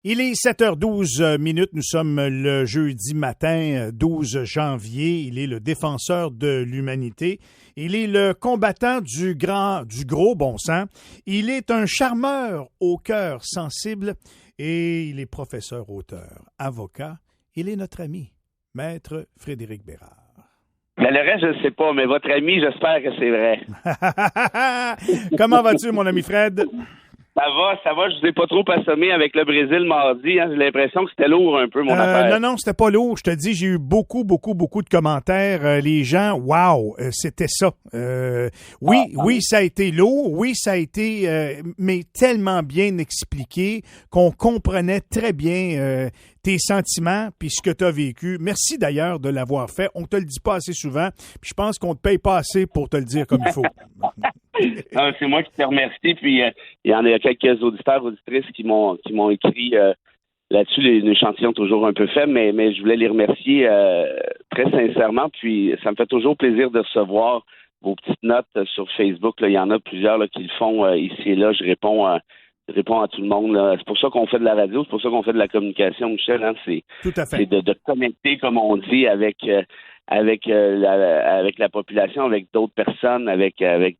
Il est 7h12 minutes. Nous sommes le jeudi matin 12 janvier. Il est le défenseur de l'humanité. Il est le combattant du gros bon sens. Il est un charmeur au cœur sensible et il est professeur, auteur, avocat. Il est notre ami, Maître Frédéric Bérard. Mais le reste, je ne sais pas, mais votre ami, j'espère que c'est vrai. Comment vas-tu, mon ami Fred? Ça va, je ne vous ai pas trop assommé avec le Brésil mardi. Hein. J'ai l'impression que c'était lourd un peu, mon affaire. Non, c'était pas lourd. Je te dis, j'ai eu beaucoup de commentaires. Les gens, wow, c'était ça. Oui, ça a été lourd. Oui, ça a été, mais tellement bien expliqué qu'on comprenait très bien tes sentiments puis ce que tu as vécu. Merci d'ailleurs de l'avoir fait. On te le dit pas assez souvent. Puis je pense qu'on te paye pas assez pour te le dire comme il faut. Non, c'est moi qui te remercie. Puis il y en a quelques auditeurs, auditrices qui m'ont écrit là-dessus les échantillons toujours un peu faibles, mais je voulais les remercier très sincèrement. Puis ça me fait toujours plaisir de recevoir vos petites notes sur Facebook. Là. Il y en a plusieurs là, qui le font ici et là. Je réponds à tout le monde. Là. C'est pour ça qu'on fait de la radio, c'est pour ça qu'on fait de la communication, Michel. Hein? Tout à fait. C'est de connecter, comme on dit, avec la population, avec d'autres personnes, avec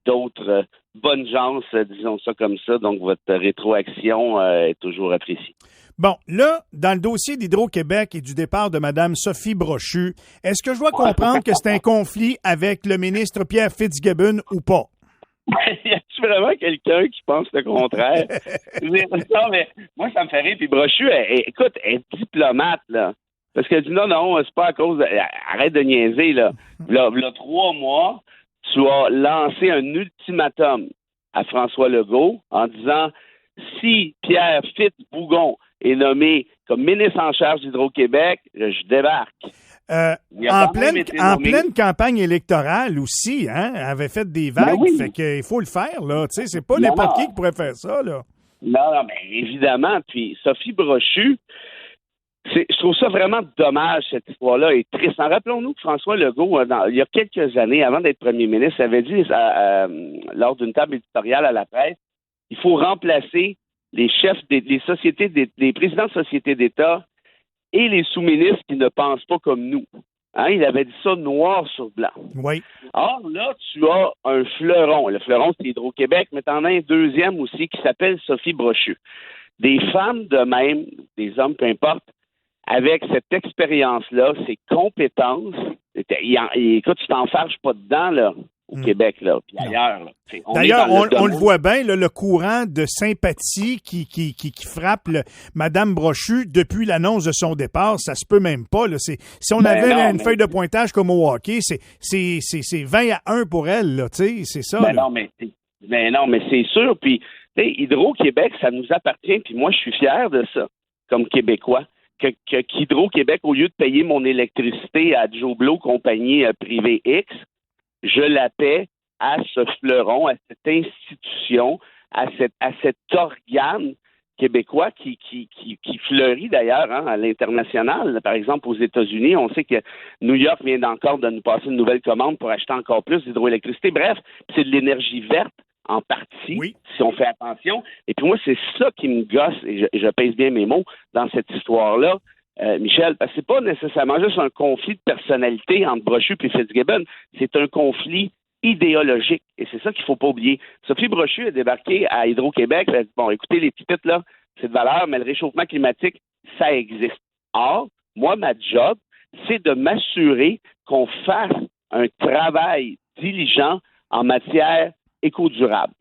d'autres bonnes gens, disons ça comme ça. Donc, votre rétroaction est toujours appréciée. Bon, là, dans le dossier d'Hydro-Québec et du départ de Mme Sophie Brochu, est-ce que je dois comprendre que c'est un conflit avec le ministre Pierre Fitzgibbon ou pas? Y a-tu vraiment quelqu'un qui pense le contraire? Non, mais moi, ça me fait rire. Puis Brochu, écoute, elle est diplomate, là. Parce qu'elle dit non, c'est pas à cause arrête de niaiser, là. Là, 3 mois, tu as lancé un ultimatum à François Legault en disant si Pierre Fitzbougon est nommé comme ministre en charge d'Hydro-Québec, je débarque. En pleine campagne électorale aussi, hein, elle avait fait des vagues, fait qu'il faut le faire, là. Tu sais, c'est pas n'importe qui pourrait faire ça, là. Non, mais évidemment. Puis Sophie Brochu, je trouve ça vraiment dommage, cette histoire-là, et triste. Rappelons-nous que François Legault, il y a quelques années, avant d'être premier ministre, avait dit lors d'une table éditoriale à la presse, il faut remplacer les chefs des sociétés, des présidents de sociétés d'État et les sous-ministres qui ne pensent pas comme nous. Hein, il avait dit ça noir sur blanc. Oui. Or, là, tu as un fleuron. Le fleuron, c'est Hydro-Québec, mais tu en as un deuxième aussi qui s'appelle Sophie Brochu. Des femmes de même, des hommes, peu importe, avec cette expérience-là, ces compétences, écoute, tu t'en fâches pas dedans, là, au Québec, là, puis ailleurs. Là. D'ailleurs, on le voit bien, là, le courant de sympathie qui frappe Mme Brochu depuis l'annonce de son départ, ça se peut même pas. Là. Si on avait une feuille de pointage comme au hockey, c'est 20-1 pour elle, là, tu sais, c'est ça. Non, mais c'est sûr. Puis, Hydro-Québec, ça nous appartient, puis moi, je suis fier de ça, comme Québécois. Qu'Hydro-Québec, au lieu de payer mon électricité à Joe Blow, compagnie privée X, je la paie à ce fleuron, à cette institution, à cet organe québécois qui fleurit d'ailleurs à l'international. Par exemple, aux États-Unis, on sait que New York vient encore de nous passer une nouvelle commande pour acheter encore plus d'hydroélectricité. Bref, c'est de l'énergie verte en partie, si on fait attention. Et puis moi, c'est ça qui me gosse, et je pèse bien mes mots, dans cette histoire-là, Michel, parce que c'est pas nécessairement juste un conflit de personnalité entre Brochu et Fitzgibbon, c'est un conflit idéologique, et c'est ça qu'il faut pas oublier. Sophie Brochu a débarqué à Hydro-Québec, elle a dit, bon, écoutez, les petites, là, c'est de valeur, mais le réchauffement climatique, ça existe. Or, moi, ma job, c'est de m'assurer qu'on fasse un travail diligent en matière éco-durable.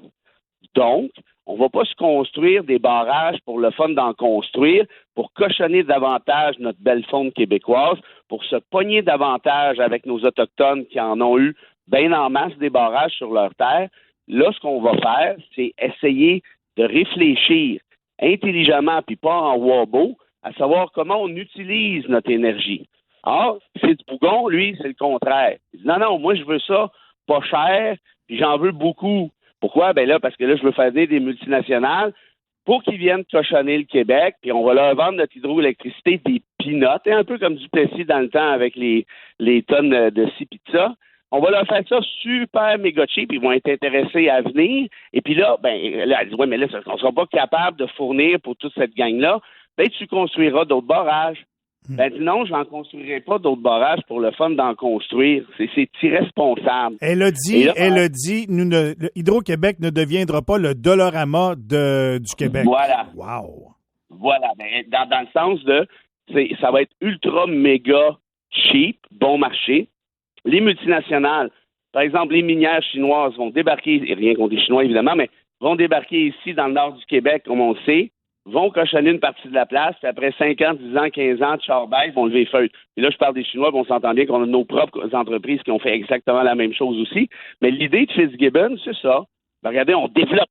Donc, on ne va pas se construire des barrages pour le fun d'en construire, pour cochonner davantage notre belle faune québécoise, pour se pogner davantage avec nos Autochtones qui en ont eu bien en masse des barrages sur leur terre. Là, ce qu'on va faire, c'est essayer de réfléchir intelligemment, puis pas en wabo, à savoir comment on utilise notre énergie. Or, Fitzbougon, lui, c'est le contraire. Il dit, non, moi, je veux ça pas cher, puis j'en veux beaucoup. Pourquoi? Ben là, parce que là, je veux faire des multinationales pour qu'ils viennent cochonner le Québec, puis on va leur vendre notre hydroélectricité des peanuts, un peu comme Duplessis dans le temps avec les tonnes de ci pis de ça. On va leur faire ça super méga cheap, ils vont être intéressés à venir. Et puis là, elle dit, ouais, mais là, on ne sera pas capable de fournir pour toute cette gang-là. ben tu construiras d'autres barrages. Ben non, j'en construirai pas d'autres barrages pour le fun d'en construire. C'est irresponsable. Elle a dit, Hydro-Québec ne deviendra pas le Dollarama du Québec. Voilà. Wow. Voilà. Ben, dans le sens de, ça va être ultra méga cheap, bon marché. Les multinationales, par exemple, les minières chinoises vont débarquer, et rien contre les Chinois évidemment, mais vont débarquer ici dans le nord du Québec, comme on le sait, vont cochonner une partie de la place, puis après 5 ans, 10 ans, 15 ans de charbel, vont lever feuille. Et là, je parle des Chinois, on s'entend bien qu'on a nos propres entreprises qui ont fait exactement la même chose aussi. Mais l'idée de Fitzgibbon, c'est ça. Ben, regardez, on développe.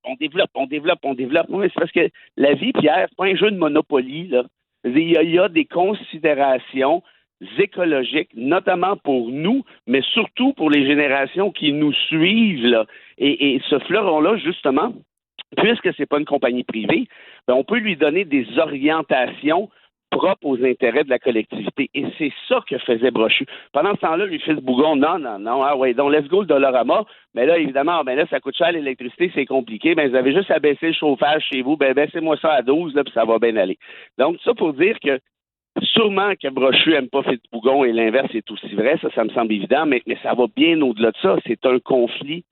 Oui, c'est parce que la vie, Pierre, c'est pas un jeu de Monopoly, là. Il y a des considérations écologiques, notamment pour nous, mais surtout pour les générations qui nous suivent, là. Et ce fleuron-là, justement, puisque c'est pas une compagnie privée, ben on peut lui donner des orientations propres aux intérêts de la collectivité. Et c'est ça que faisait Brochu. Pendant ce temps-là, lui, Fitzbougon, non, ah ouais, donc let's go le Dollarama. Mais là, évidemment, ben là, ça coûte cher l'électricité, c'est compliqué. Ben, vous avez juste à baisser le chauffage chez vous. Ben, baissez-moi ça à 12, là, puis ça va bien aller. Donc, ça pour dire que sûrement que Brochu aime pas Fitzbougon et l'inverse est aussi vrai, ça me semble évident, mais ça va bien au-delà de ça. C'est un conflit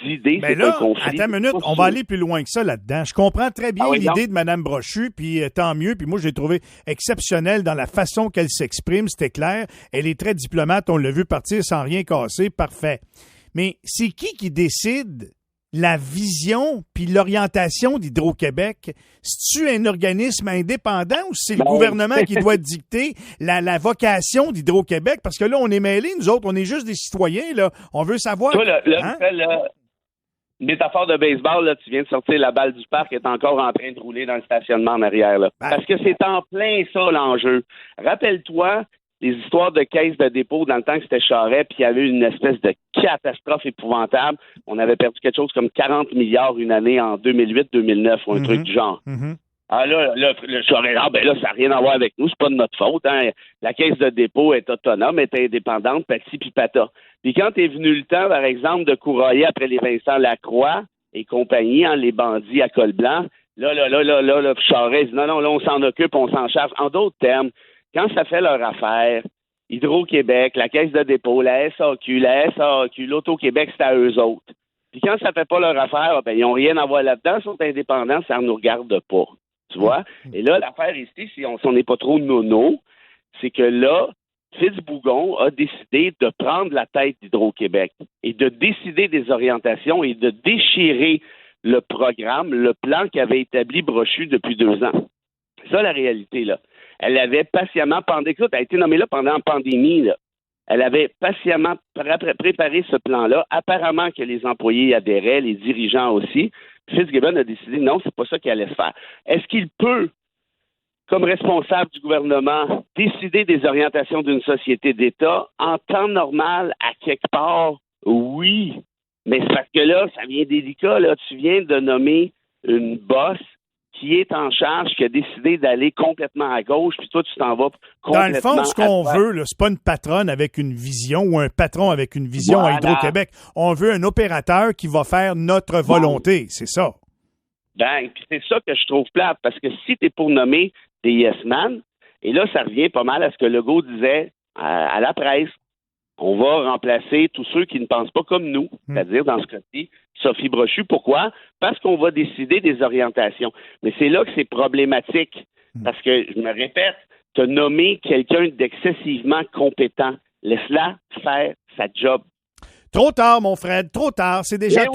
d'idées, c'est un conflit. Attends une minute, on va aller plus loin que ça là-dedans. Je comprends très bien l'idée de Mme Brochu, puis tant mieux, puis moi, je l'ai trouvé exceptionnelle dans la façon qu'elle s'exprime, c'était clair. Elle est très diplomate, on l'a vu partir sans rien casser, parfait. Mais c'est qui décide la vision puis l'orientation d'Hydro-Québec? C'est-tu un organisme indépendant ou c'est le gouvernement qui doit dicter la vocation d'Hydro-Québec? Parce que là, on est mêlés, nous autres, on est juste des citoyens, là. On veut savoir... Toi, métaphore de baseball, là, tu viens de sortir la balle du parc, est encore en train de rouler dans le stationnement en arrière. Là. Parce que c'est en plein ça, l'enjeu. Rappelle-toi les histoires de caisses de dépôt dans le temps que c'était Charest, puis il y avait une espèce de catastrophe épouvantable. On avait perdu quelque chose comme 40 milliards une année en 2008-2009 ou un truc du genre. Ah là, le Charest, ça n'a rien à voir avec nous, c'est pas de notre faute. Hein. La caisse de dépôt est autonome, est indépendante, pati pipata. Puis quand est venu le temps, par exemple, de courailler après les Vincent Lacroix et compagnie, hein, les bandits à col blanc, là, Charest dit non, là, on s'en occupe, on s'en charge. En d'autres termes, quand ça fait leur affaire, Hydro-Québec, la Caisse de dépôt, la SAQ, l'Auto-Québec, c'est à eux autres. Puis quand ça fait pas leur affaire, ben, ils n'ont rien à voir là-dedans, ils sont indépendants, ça ne nous regarde pas. Tu vois? Et là, l'affaire ici, si on n'est pas trop nono, c'est que là, Fitzbougon a décidé de prendre la tête d'Hydro-Québec et de décider des orientations et de déchirer le programme, le plan qu'avait établi Brochu depuis 2 ans. C'est ça la réalité, là. Elle avait patiemment, écoute, elle a été nommée là pendant la pandémie, là. Elle avait patiemment préparé ce plan-là. Apparemment que les employés adhéraient, les dirigeants aussi. Fitzgibbon a décidé, non, c'est pas ça qu'il allait se faire. Est-ce qu'il peut, comme responsable du gouvernement, décider des orientations d'une société d'État en temps normal, à quelque part? Oui. Mais c'est parce que là, ça vient délicat, là. Tu viens de nommer une boss qui est en charge, qui a décidé d'aller complètement à gauche, puis toi, tu t'en vas complètement. Dans le fond, ce qu'on veut, là, c'est pas une patronne avec une vision ou un patron avec une vision à Hydro-Québec. On veut un opérateur qui va faire notre volonté, c'est ça. Ben, puis c'est ça que je trouve plate, parce que si tu es pour nommer des yes-man, et là, ça revient pas mal à ce que Legault disait à la presse, on va remplacer tous ceux qui ne pensent pas comme nous, c'est-à-dire, dans ce cas-ci, Sophie Brochu. Pourquoi? Parce qu'on va décider des orientations. Mais c'est là que c'est problématique. Parce que, je me répète, te nommer quelqu'un d'excessivement compétent, laisse-la faire sa job. Trop tard, mon Fred, trop tard. C'est déjà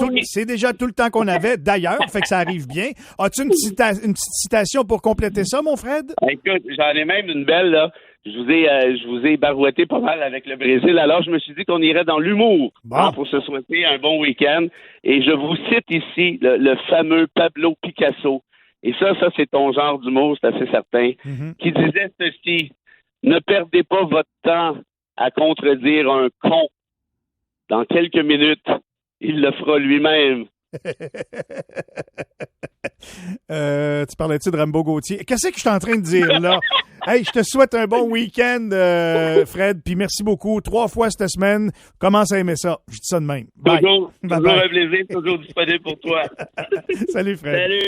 tout le temps qu'on avait, d'ailleurs, fait que ça arrive bien. As-tu une petite citation pour compléter ça, mon Fred? Écoute, j'en ai même une belle, là. Je vous ai barouetté pas mal avec le Brésil, alors je me suis dit qu'on irait dans l'humour pour se souhaiter un bon week-end. Et je vous cite ici le fameux Pablo Picasso. Et ça c'est ton genre d'humour, c'est assez certain, qui disait ceci: ne perdez pas votre temps à contredire un con. Dans quelques minutes, il le fera lui-même. Tu parlais-tu de Rambo Gauthier? Qu'est-ce que je suis en train de dire, là? Hey, je te souhaite un bon week-end, Fred, puis merci beaucoup. 3 fois cette semaine. Commence à aimer ça. Je dis ça de même. Bye. Toujours un plaisir, toujours disponible pour toi. Salut, Fred. Salut.